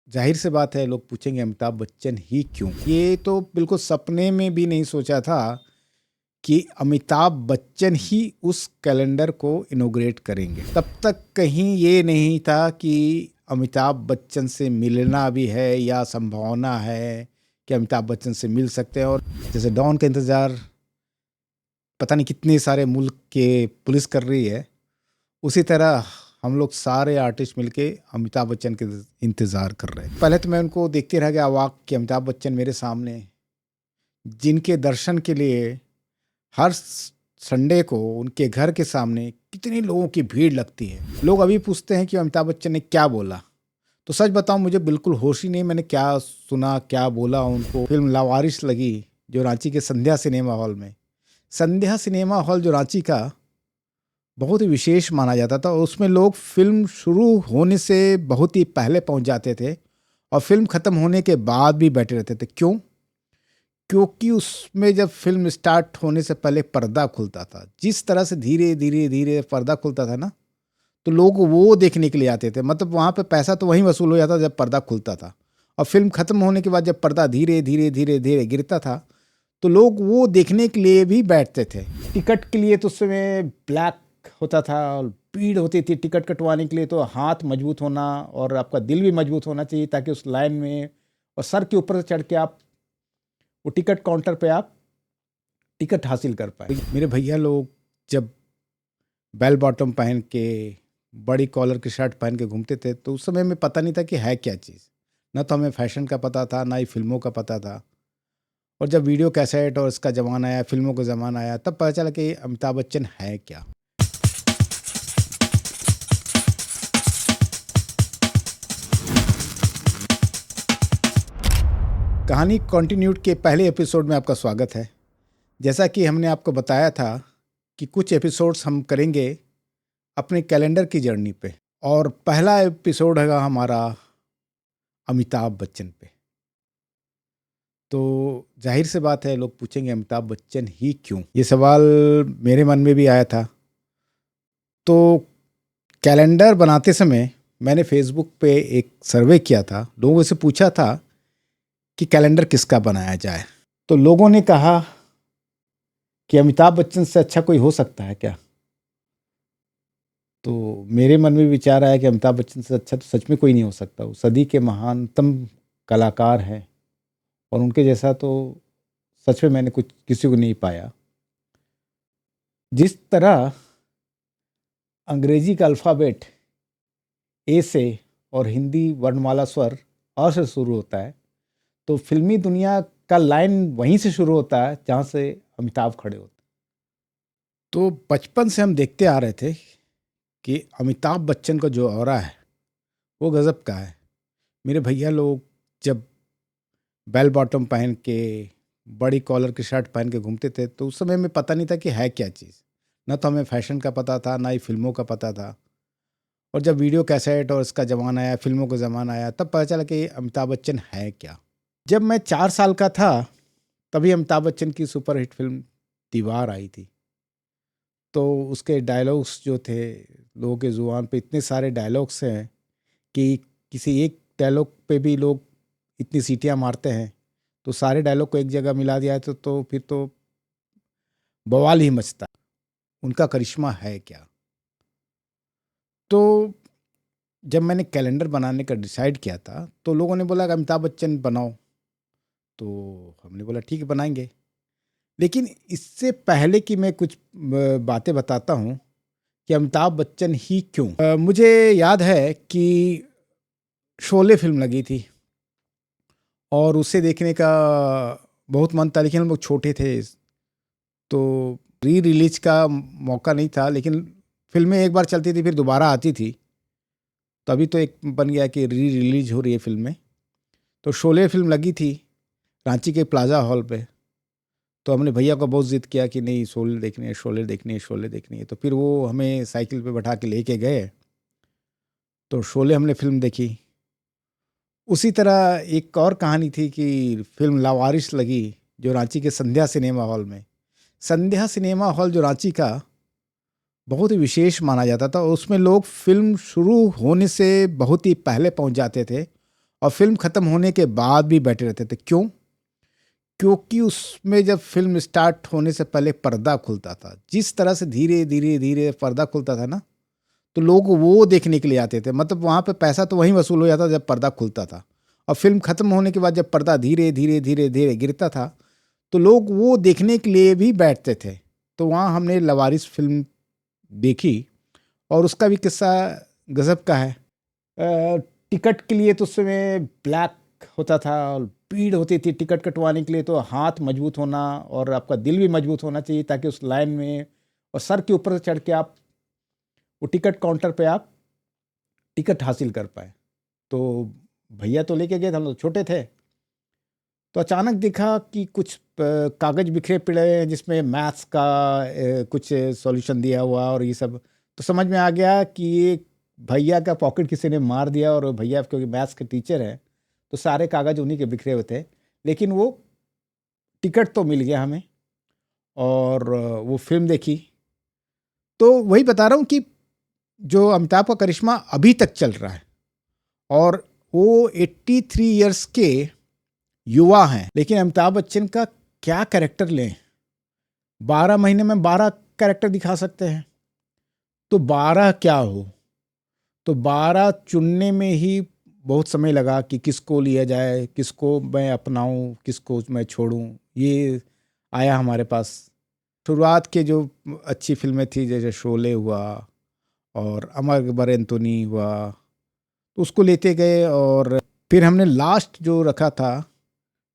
ज़ाहिर सी बात है, लोग पूछेंगे अमिताभ बच्चन ही क्यों? ये तो बिल्कुल सपने में भी नहीं सोचा था कि अमिताभ बच्चन ही उस कैलेंडर को इनॉग्रेट करेंगे। तब तक कहीं ये नहीं था कि अमिताभ बच्चन से मिलना भी है या संभावना है कि अमिताभ बच्चन से मिल सकते हैं। और जैसे डॉन का इंतज़ार पता नहीं कितने सारे मुल्क के पुलिस कर रही है, उसी तरह हम लोग सारे आर्टिस्ट मिलके अमिताभ बच्चन के इंतज़ार कर रहे हैं। पहले तो मैं उनको देखते रह गया अवाक कि अमिताभ बच्चन मेरे सामने, जिनके दर्शन के लिए हर संडे को उनके घर के सामने कितने लोगों की भीड़ लगती है। लोग अभी पूछते हैं कि अमिताभ बच्चन ने क्या बोला, तो सच बताऊं मुझे बिल्कुल होश ही नहीं मैंने क्या सुना क्या बोला। उनको फिल्म लावारिस लगी जो रांची के संध्या सिनेमा हॉल में। संध्या सिनेमा हॉल जो रांची का बहुत ही विशेष माना जाता था, और उसमें लोग फिल्म शुरू होने से बहुत ही पहले पहुंच जाते थे और फिल्म ख़त्म होने के बाद भी बैठे रहते थे। क्यों? क्योंकि उसमें जब फिल्म स्टार्ट होने से पहले पर्दा खुलता था, जिस तरह से धीरे धीरे धीरे पर्दा खुलता था ना, तो लोग वो देखने के लिए आते थे। मतलब वहाँ पे पैसा तो वहीं वसूल हो जाता जब पर्दा खुलता था, और फिल्म ख़त्म होने के बाद जब पर्दा धीरे धीरे धीरे धीरे गिरता था तो लोग वो देखने के लिए भी बैठते थे। टिकट के लिए तो उस समय ब्लैक होता था और भीड़ होती थी। टिकट कटवाने के लिए तो हाथ मजबूत होना और आपका दिल भी मजबूत होना चाहिए, ताकि उस लाइन में और सर के ऊपर से चढ़ के आप वो टिकट काउंटर पे आप टिकट हासिल कर पाए। मेरे भैया लोग जब बेल बॉटम पहन के, बड़ी कॉलर की शर्ट पहन के घूमते थे, तो उस समय में पता नहीं था कि है क्या चीज़। न तो हमें फैशन का पता था, ना ही फिल्मों का पता था। और जब वीडियो कैसेट और इसका ज़माना आया, फिल्मों का ज़माना आया, तब पता चला कि अमिताभ बच्चन है क्या। कहानी कॉन्टिन्यूड के पहले एपिसोड में आपका स्वागत है। जैसा कि हमने आपको बताया था कि कुछ एपिसोड्स हम करेंगे अपने कैलेंडर की जर्नी पे, और पहला एपिसोड है हमारा अमिताभ बच्चन पे। तो जाहिर सी बात है, लोग पूछेंगे अमिताभ बच्चन ही क्यों? ये सवाल मेरे मन में भी आया था। तो कैलेंडर बनाते समय मैंने फेसबुक पे एक सर्वे किया था, लोगों से पूछा था कि कैलेंडर किसका बनाया जाए। तो लोगों ने कहा कि अमिताभ बच्चन से अच्छा कोई हो सकता है क्या? तो मेरे मन में विचार आया कि अमिताभ बच्चन से अच्छा तो सच में कोई नहीं हो सकता। वो सदी के महानतम कलाकार हैं, और उनके जैसा तो सच में मैंने कुछ किसी को नहीं पाया। जिस तरह अंग्रेजी का अल्फ़ाबेट ए से और हिंदी वर्णमाला स्वर अ से शुरू होता है, तो फिल्मी दुनिया का लाइन वहीं से शुरू होता है जहाँ से अमिताभ खड़े होते हैं। तो बचपन से हम देखते आ रहे थे कि अमिताभ बच्चन का जो ऑरा है वो गज़ब का है। मेरे भैया लोग जब बेल बॉटम पहन के, बड़ी कॉलर की शर्ट पहन के घूमते थे, तो उस समय में पता नहीं था कि है क्या चीज़। न तो हमें फैशन का पता था, ना ही फिल्मों का पता था। और जब वीडियो कैसेट और इसका ज़माना आया, फिल्मों का ज़माना आया, तब पता चला कि अमिताभ बच्चन है क्या। जब मैं 4 साल का था तभी अमिताभ बच्चन की सुपरहिट फिल्म दीवार आई थी। तो उसके डायलॉग्स जो थे, लोगों के ज़ुबान पे इतने सारे डायलॉग्स हैं कि किसी एक डायलॉग पे भी लोग इतनी सीटियां मारते हैं, तो सारे डायलॉग को एक जगह मिला दिया तो फिर तो बवाल ही मचता। उनका करिश्मा है क्या। तो जब मैंने कैलेंडर बनाने का डिसाइड किया था, तो लोगों ने बोला कि अमिताभ बच्चन बनाओ। तो हमने बोला ठीक है, बनाएंगे। लेकिन इससे पहले कि मैं कुछ बातें बताता हूँ कि अमिताभ बच्चन ही क्यों, मुझे याद है कि शोले फिल्म लगी थी और उसे देखने का बहुत मन था, लेकिन हम लोग छोटे थे, तो री रिलीज का मौका नहीं था। लेकिन फिल्में एक बार चलती थी फिर दोबारा आती थी, तो अभी तो एक बन गया कि री रिलीज हो रही है फिल्में। तो शोले फिल्म लगी थी रांची के प्लाजा हॉल पे। तो हमने भैया को बहुत ज़िद किया कि नहीं, शोले देखनी है, शोले देखनी है, शोले देखनी है। तो फिर वो हमें साइकिल पे बैठा के लेके गए, तो शोले हमने फिल्म देखी। उसी तरह एक और कहानी थी कि फिल्म लावारिस लगी जो रांची के संध्या सिनेमा हॉल में। संध्या सिनेमा हॉल जो रांची का बहुत ही विशेष माना जाता था, और उसमें लोग फिल्म शुरू होने से बहुत ही पहले पहुंच जाते थे और फिल्म ख़त्म होने के बाद भी बैठे रहते थे। क्यों? क्योंकि उसमें जब फिल्म स्टार्ट होने से पहले पर्दा खुलता था, जिस तरह से धीरे धीरे धीरे पर्दा खुलता था ना, तो लोग वो देखने के लिए आते थे। मतलब वहाँ पे पैसा तो वहीं वसूल हो जाता जब पर्दा खुलता था, और फिल्म ख़त्म होने के बाद जब पर्दा धीरे धीरे धीरे धीरे गिरता था, तो लोग वो देखने के लिए भी बैठते थे। तो वहाँ हमने लवारिस फिल्म देखी, और उसका भी किस्सा गज़ब का है। टिकट के लिए तो उस समय ब्लैक होता था और भीड़ होती थी टिकट कटवाने के लिए, तो हाथ मजबूत होना और आपका दिल भी मजबूत होना चाहिए, ताकि उस लाइन में और सर के ऊपर से चढ़ के आप वो टिकट काउंटर पे आप टिकट हासिल कर पाए। तो भैया तो लेके गए थे, हम लोग छोटे थे, तो अचानक देखा कि कुछ कागज़ बिखरे पड़े हैं जिसमें मैथ्स का कुछ सॉल्यूशन दिया हुआ और ये सब। तो समझ में आ गया कि ये भैया का पॉकेट किसी ने मार दिया, और भैया क्योंकि मैथ्स के टीचर हैं तो सारे कागज़ उन्हीं के बिखरे हुए थे। लेकिन वो टिकट तो मिल गया हमें, और वो फिल्म देखी। तो वही बता रहा हूँ कि जो अमिताभ का करिश्मा अभी तक चल रहा है, और वो 83 इयर्स के युवा हैं, लेकिन अमिताभ बच्चन का क्या कैरेक्टर लें, 12 महीने में 12 कैरेक्टर दिखा सकते हैं, तो 12 क्या हो। तो 12 चुनने में ही बहुत समय लगा कि किसको लिया जाए, किसको मैं अपनाऊं, किसको मैं छोड़ूं। ये आया हमारे पास। शुरुआत के जो अच्छी फिल्में थी, जैसे शोले हुआ और अमर अकबर एंथोनी हुआ, तो उसको लेते गए। और फिर हमने लास्ट जो रखा था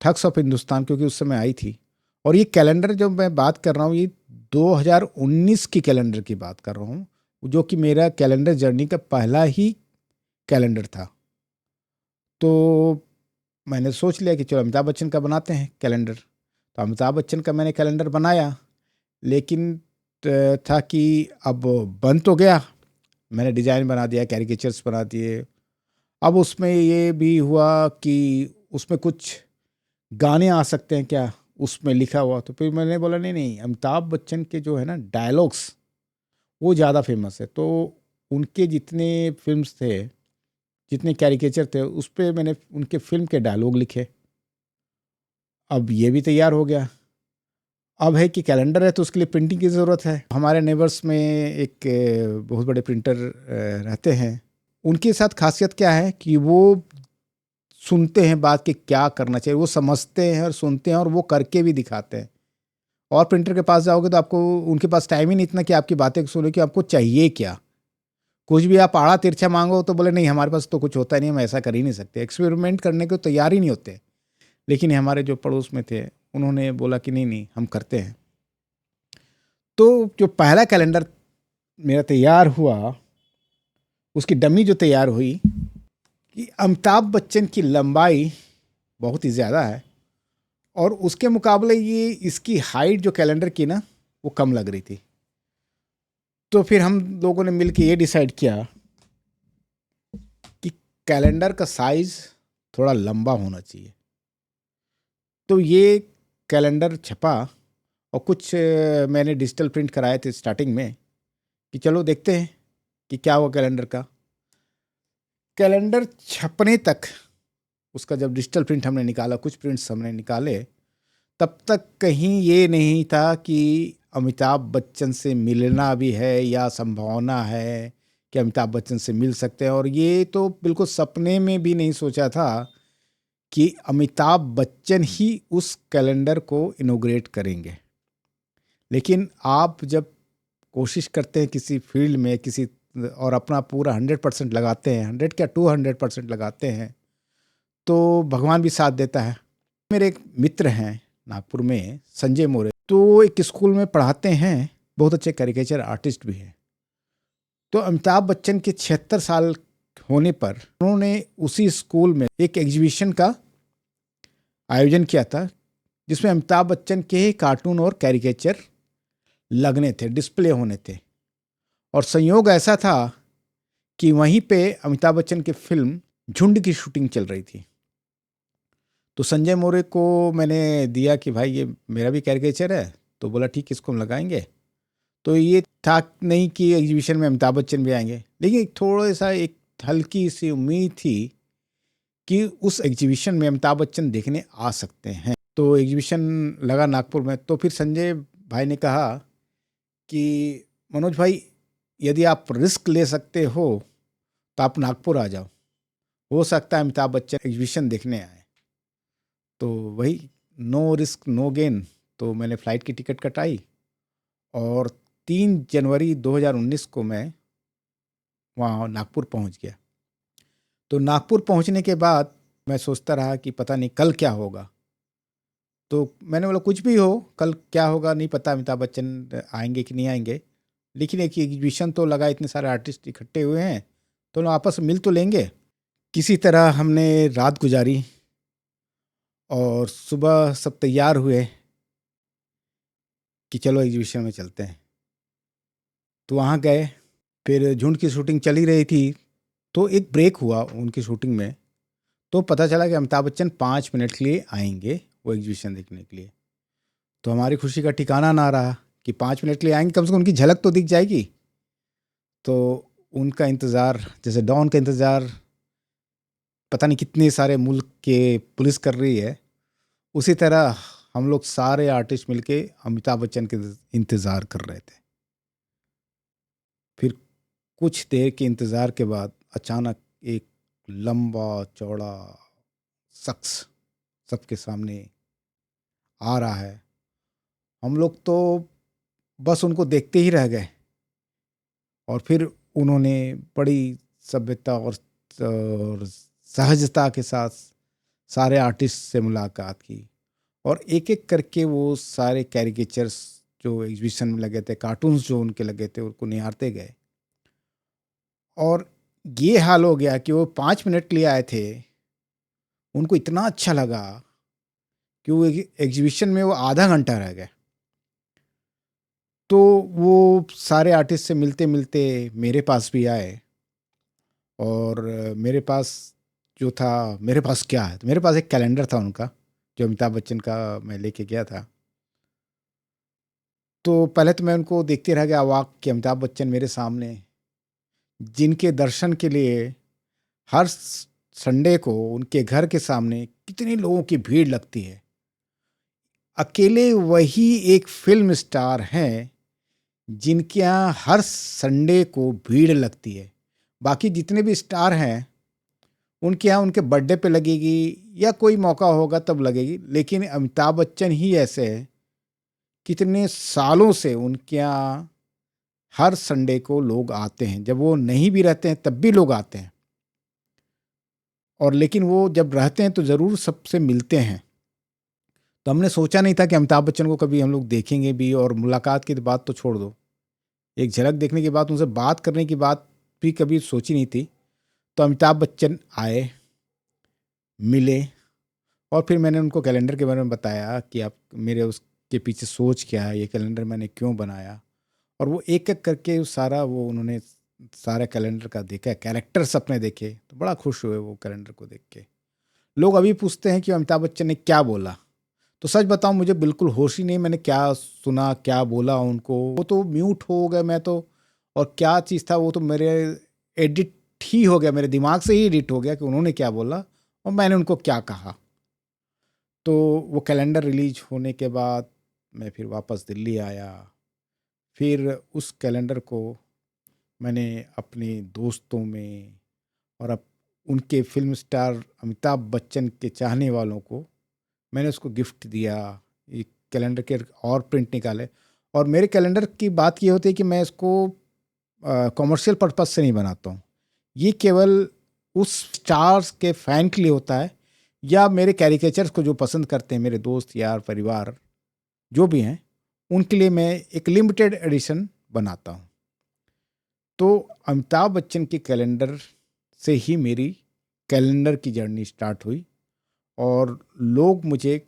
ठग्स ऑफ हिंदुस्तान, क्योंकि उस समय आई थी। और ये कैलेंडर जो मैं बात कर रहा हूँ, ये 2019 की कैलेंडर की बात कर रहा हूँ, जो कि मेरा कैलेंडर जर्नी का पहला ही कैलेंडर था। तो मैंने सोच लिया कि चलो अमिताभ बच्चन का बनाते हैं कैलेंडर। तो अमिताभ बच्चन का मैंने कैलेंडर बनाया, लेकिन था कि अब बन तो गया, मैंने डिज़ाइन बना दिया, कैरिकेचर्स बना दिए। अब उसमें ये भी हुआ कि उसमें कुछ गाने आ सकते हैं क्या, उसमें लिखा हुआ। तो फिर मैंने बोला नहीं नहीं, अमिताभ बच्चन के जो है ना डायलॉग्स, वो ज़्यादा फेमस है। तो उनके जितने फिल्म्स थे, जितने कैरिकेचर थे, उस पर मैंने उनके फिल्म के डायलॉग लिखे। अब ये भी तैयार हो गया। अब है कि कैलेंडर है तो उसके लिए प्रिंटिंग की ज़रूरत है। हमारे नेबर्स में एक बहुत बड़े प्रिंटर रहते हैं। उनके साथ खासियत क्या है कि वो सुनते हैं बात कि क्या करना चाहिए, वो समझते हैं और सुनते हैं, और वो करके भी दिखाते हैं। और प्रिंटर के पास जाओगे तो आपको, उनके पास टाइम ही नहीं इतना कि आपकी बातें सुने कि आपको चाहिए क्या। कुछ भी आप आड़ा तिरछा मांगो तो बोले नहीं हमारे पास तो कुछ होता नहीं, हम ऐसा कर ही नहीं सकते। एक्सपेरिमेंट करने को तैयार ही नहीं होते। लेकिन हमारे जो पड़ोस में थे, उन्होंने बोला कि नहीं नहीं हम करते हैं। तो जो पहला कैलेंडर मेरा तैयार हुआ, उसकी डमी जो तैयार हुई, कि अमिताभ बच्चन की लंबाई बहुत ही ज़्यादा है, और उसके मुकाबले ये इसकी हाइट जो कैलेंडर की ना, वो कम लग रही थी। तो फिर हम लोगों ने मिलकर ये डिसाइड किया कि कैलेंडर का साइज़ थोड़ा लंबा होना चाहिए। तो ये कैलेंडर छपा, और कुछ मैंने डिजिटल प्रिंट कराए थे स्टार्टिंग में, कि चलो देखते हैं कि क्या हुआ कैलेंडर का। कैलेंडर छपने तक, उसका जब डिजिटल प्रिंट हमने निकाला, कुछ प्रिंट्स हमने निकाले, तब तक कहीं ये नहीं था कि अमिताभ बच्चन से मिलना भी है या संभावना है कि अमिताभ बच्चन से मिल सकते हैं। और ये तो बिल्कुल सपने में भी नहीं सोचा था कि अमिताभ बच्चन ही उस कैलेंडर को इनॉग्रेट करेंगे। लेकिन आप जब कोशिश करते हैं किसी फील्ड में, किसी, और अपना पूरा 100% लगाते हैं, 100 क्या 200% लगाते हैं, तो भगवान भी साथ देता है। मेरे एक मित्र हैं नागपुर में, संजय मोरे, तो एक स्कूल में पढ़ाते हैं, बहुत अच्छे कैरिकेचर आर्टिस्ट भी हैं। तो अमिताभ बच्चन के 76 साल होने पर उन्होंने उसी स्कूल में एक एग्जीबिशन का आयोजन किया था, जिसमें अमिताभ बच्चन के ही कार्टून और कैरिकेचर लगने थे, डिस्प्ले होने थे। और संयोग ऐसा था कि वहीं पे अमिताभ बच्चन की फिल्म झुंड की शूटिंग चल रही थी। तो संजय मोरे को मैंने दिया कि भाई ये मेरा भी कैरिकेचर है, तो बोला ठीक, इसको हम लगाएंगे। तो ये था नहीं कि एग्जीबिशन में अमिताभ बच्चन भी आएंगे, लेकिन थोड़ा सा एक हल्की सी उम्मीद थी कि उस एग्जीबिशन में अमिताभ बच्चन देखने आ सकते हैं। तो एग्जीबिशन लगा नागपुर में, तो फिर संजय भाई ने कहा कि मनोज भाई, यदि आप रिस्क ले सकते हो तो आप नागपुर आ जाओ, हो सकता है अमिताभ बच्चन एग्जीबिशन देखने आए। तो वही, नो रिस्क नो गेन। तो मैंने फ़्लाइट की टिकट कटाई और 3 जनवरी 2019 को मैं वहाँ नागपुर पहुँच गया। तो नागपुर पहुँचने के बाद मैं सोचता रहा कि पता नहीं कल क्या होगा। तो मैंने बोला कुछ भी हो, कल क्या होगा नहीं पता, अमिताभ बच्चन आएंगे कि नहीं आएंगे, लेकिन एक एग्जीबिशन तो लगा, इतने सारे आर्टिस्ट इकट्ठे हुए हैं तो लोग आपस में मिल तो लेंगे। किसी तरह हमने रात गुजारी और सुबह सब तैयार हुए कि चलो एग्जीबिशन में चलते हैं। तो वहाँ गए, फिर झुंड की शूटिंग चली रही थी, तो एक ब्रेक हुआ उनकी शूटिंग में। तो पता चला कि अमिताभ बच्चन 5 मिनट के लिए आएंगे वो एग्जीबिशन देखने के लिए। तो हमारी खुशी का ठिकाना ना रहा कि 5 मिनट के लिए आएंगे, कम से कम उनकी झलक तो दिख जाएगी। तो उनका इंतज़ार, जैसे डॉन का इंतज़ार पता नहीं कितने सारे मुल्क के पुलिस कर रही है, उसी तरह हम लोग सारे आर्टिस्ट मिलके अमिताभ बच्चन के इंतज़ार कर रहे थे। फिर कुछ देर के इंतज़ार के बाद अचानक एक लंबा चौड़ा शख्स सबके सामने आ रहा है। हम लोग तो बस उनको देखते ही रह गए। और फिर उन्होंने बड़ी सभ्यता और सहजता के साथ सारे आर्टिस्ट से मुलाकात की और एक एक करके वो सारे कैरिकेचर्स जो एग्जीबिशन में लगे थे, कार्टून्स जो उनके लगे थे, उनको निहारते गए। और ये हाल हो गया कि वो 5 मिनट के लिए आए थे, उनको इतना अच्छा लगा कि वो एग्जीबिशन में वो आधा घंटा रह गए। तो वो सारे आर्टिस्ट से मिलते मिलते मेरे पास भी आए और मेरे पास जो था, मेरे पास क्या है, तो मेरे पास एक कैलेंडर था उनका, जो अमिताभ बच्चन का मैं लेके गया था। तो पहले तो मैं उनको देखते रह गया अवाक कि अमिताभ बच्चन मेरे सामने, जिनके दर्शन के लिए हर संडे को उनके घर के सामने कितने लोगों की भीड़ लगती है। अकेले वही एक फिल्म स्टार हैं जिनके यहाँ हर संडे को भीड़ लगती है। बाकी जितने भी स्टार हैं उनके यहाँ उनके बर्थडे पे लगेगी या कोई मौका होगा तब लगेगी, लेकिन अमिताभ बच्चन ही ऐसे है, कितने सालों से उनके यहाँ हर संडे को लोग आते हैं। जब वो नहीं भी रहते हैं तब भी लोग आते हैं, और लेकिन वो जब रहते हैं तो ज़रूर सबसे मिलते हैं। तो हमने सोचा नहीं था कि अमिताभ बच्चन को कभी हम लोग देखेंगे भी, और मुलाकात की बात तो छोड़ दो, एक झलक देखने के बाद उनसे बात करने की बात भी कभी सोची नहीं थी। तो अमिताभ बच्चन आए, मिले, और फिर मैंने उनको कैलेंडर के बारे में बताया कि आप मेरे उसके पीछे सोच क्या है, ये कैलेंडर मैंने क्यों बनाया। और वो एक एक करके सारा वो उन्होंने सारा कैलेंडर का देखा, कैरेक्टर्स अपने देखे, तो बड़ा खुश हुए वो कैलेंडर को देख के। लोग अभी पूछते हैं कि अमिताभ बच्चन ने क्या बोला, तो सच बताऊं मुझे बिल्कुल होश ही नहीं मैंने क्या सुना, क्या बोला उनको। वो तो म्यूट हो गए मैं तो, और क्या चीज़ था वो तो मेरे एडिट ही हो गया, मेरे दिमाग से ही एडिट हो गया कि उन्होंने क्या बोला और मैंने उनको क्या कहा। तो वो कैलेंडर रिलीज होने के बाद मैं फिर वापस दिल्ली आया। फिर उस कैलेंडर को मैंने अपने दोस्तों में और अब उनके फिल्म स्टार अमिताभ बच्चन के चाहने वालों को मैंने उसको गिफ्ट दिया। एक कैलेंडर के और प्रिंट निकाले, और मेरे कैलेंडर की बात ये होती है कि मैं इसको कॉमर्शियल पर्पस से नहीं बनाता हूँ। ये केवल उस स्टार्स के फ़ैन के लिए होता है, या मेरे कैरिकेचर्स को जो पसंद करते हैं, मेरे दोस्त यार परिवार जो भी हैं, उनके लिए मैं एक लिमिटेड एडिशन बनाता हूँ। तो अमिताभ बच्चन के कैलेंडर से ही मेरी कैलेंडर की जर्नी स्टार्ट हुई, और लोग मुझे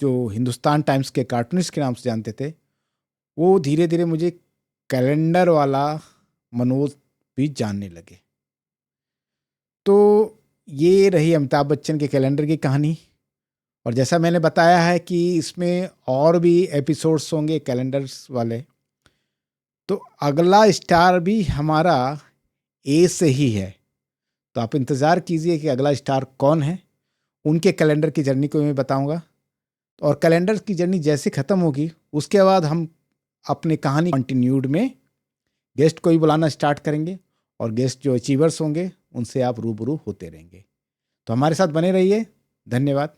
जो हिंदुस्तान टाइम्स के कार्टूनिस्ट के नाम से जानते थे, वो धीरे धीरे मुझे कैलेंडर वाला मनोज भी जानने लगे। तो ये रही अमिताभ बच्चन के कैलेंडर की कहानी। और जैसा मैंने बताया है कि इसमें और भी एपिसोड्स होंगे कैलेंडर्स वाले। तो अगला स्टार भी हमारा ए से ही है। तो आप इंतज़ार कीजिए कि अगला स्टार कौन है। उनके कैलेंडर की जर्नी को मैं बताऊंगा, और कैलेंडर की जर्नी जैसे ख़त्म होगी उसके बाद हम अपनी कहानी कंटिन्यूड में गेस्ट को ही बुलाना स्टार्ट करेंगे, और गेस्ट जो अचीवर्स होंगे उनसे आप रूबरू होते रहेंगे। तो हमारे साथ बने रहिए। धन्यवाद।